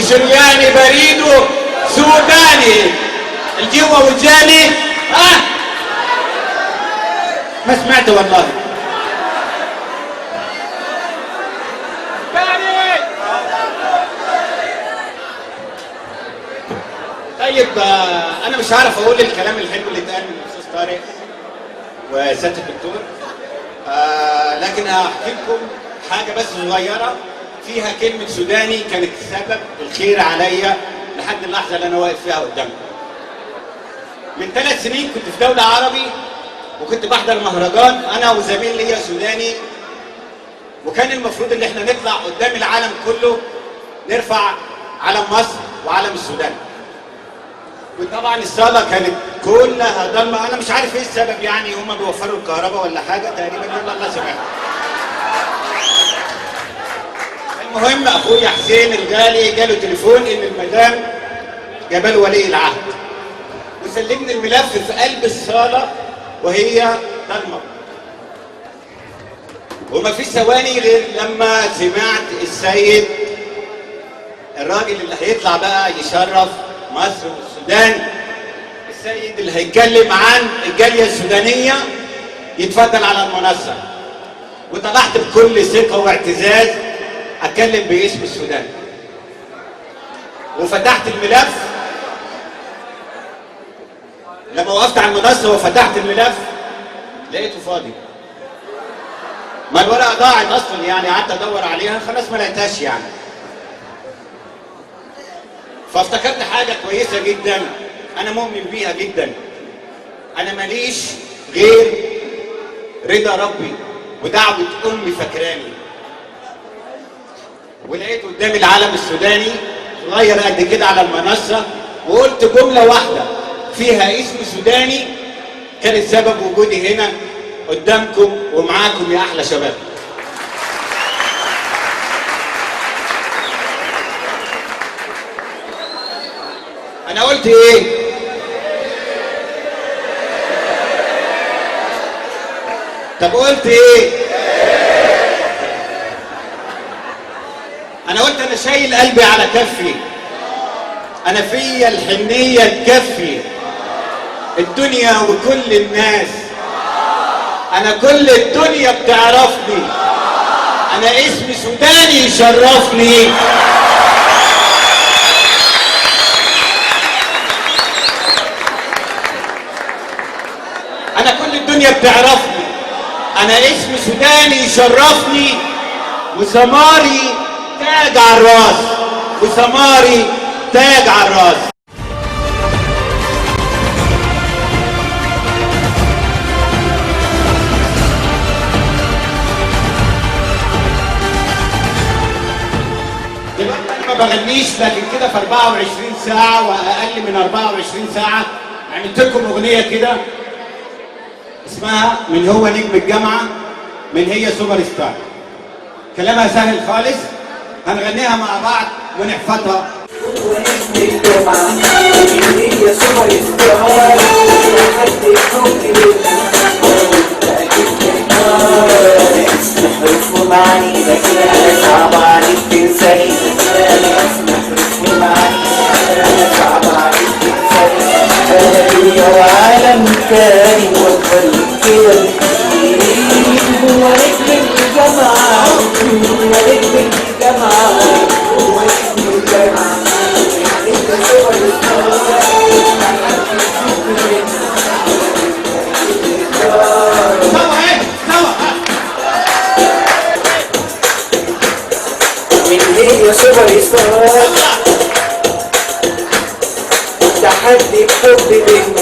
وشرياني بريده سوداني الجوا والجاني. ما سمعت والله. طيب انا مش عارف اقول الكلام الحلو اللي اتقال من الاستاذ طارق وسياده الدكتور، لكن هحكي لكم حاجه بس صغيره فيها كلمه سوداني كانت سبب الخير عليا لحد اللحظه اللي انا واقف فيها قدامكم. من 3 سنين كنت في دوله عربي وكنت بحضر مهرجان انا وزميل ليا سوداني، وكان المفروض ان احنا نطلع قدام العالم كله نرفع علم مصر وعلم السودان. وطبعا الصاله كانت كلها ضلمه، انا مش عارف ايه السبب، يعني هم بيوفروا الكهرباء ولا حاجه تقريبا، يلا الله سمعها. المهم اخويا حسين الغالي جاله تليفون ان المدام جابله ولي العهد وسلمني الملف في قلب الصاله وهي ضلمه، وما فيش ثواني غير لما سمعت السيد الراجل اللي هيطلع بقى يشرف مصر والسودان، السيد اللي هيتكلم عن الجاليه السودانيه، يتفضل على المنصه. وطلعت بكل ثقه واعتزاز اتكلم باسم السودان، وفتحت الملف. لما وقفت على المنصه وفتحت الملف لقيته فاضي، ما الورقه ضاعت اصلا، يعني قعدت ادور عليها خلاص ما لقيتهاش يعني. فافتكرت حاجه كويسه جدا انا مؤمن بيها جدا، انا ماليش غير رضا ربي ودعوه امي فاكراني. ولقيت قدامي العلم السوداني صغير قد كده على المنصه، وقلت جمله واحده فيها اسم سوداني كانت سبب وجودي هنا قدامكم ومعاكم يا احلى شباب. انا قلت ايه؟ طب قلت ايه؟ انا قلت انا شايل قلبي على كفي، انا فيا الحنيه تكفي الدنيا وكل الناس، انا كل الدنيا بتعرفني، انا اسمي سوداني يشرفني. انا كل الدنيا بتعرفني، انا اسمي سوداني يشرفني، وسماري تاج على الراس، وسماري تاج على الراس. دلوقتي انا ما بغنيش، لكن كده في 24 ساعه واقل من 24 ساعه عملت لكم اغنيه كده اسمها من هو نجم الجامعه من هي سوبر ستار. كلامها سهل خالص، هنغنيها مع بعض ونحفظها. هو نجم الجامعه من هي سوبر ستار، حد يحب حروف ومعاني لكن انا صعب عليك تنساني، حروف ومعاني انا صعب عليك تنساني، انا دنيا وعالم تاني واكبر من كده بكتير. هو نجم الجامعة، هو نجم الجامعة، هو نجم الجامعة، انت سوبر ستار. هي سوبر ستار، تحدي بحب منك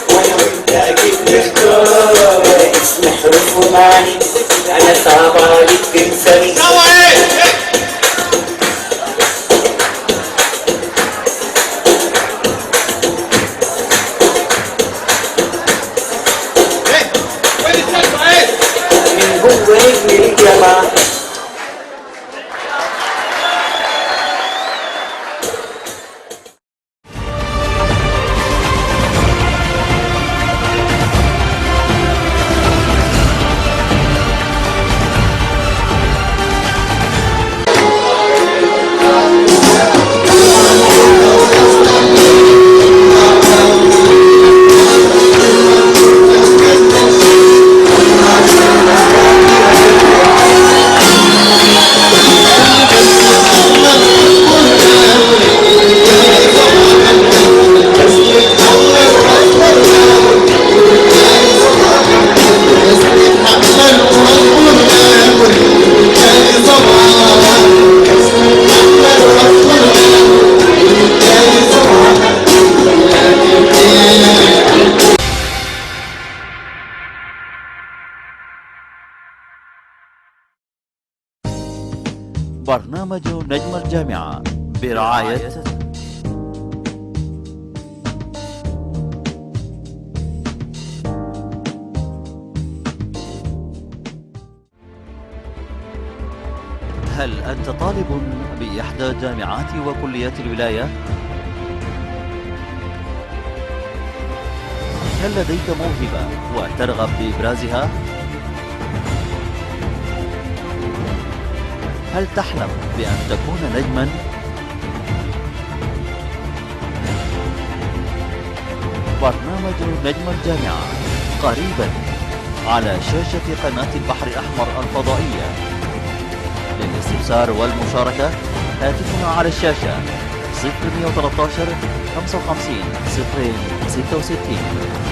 وانا وانت اكيد نختار. اسم حروف ومعاني انا صعب عليك تنساني. من هو نجم الجامعة برنامج نجم الجامعة برعاية هل أنت طالب بإحدى جامعات وكليات الولاية؟ هل لديك موهبة وترغب بإبرازها؟ هل تحلم بأن تكون نجماً؟ برنامج نجم الجامعة قريباً على شاشة قناة البحر الأحمر الفضائية. للاستفسار والمشاركة هاتفنا على الشاشة 0113 55 066.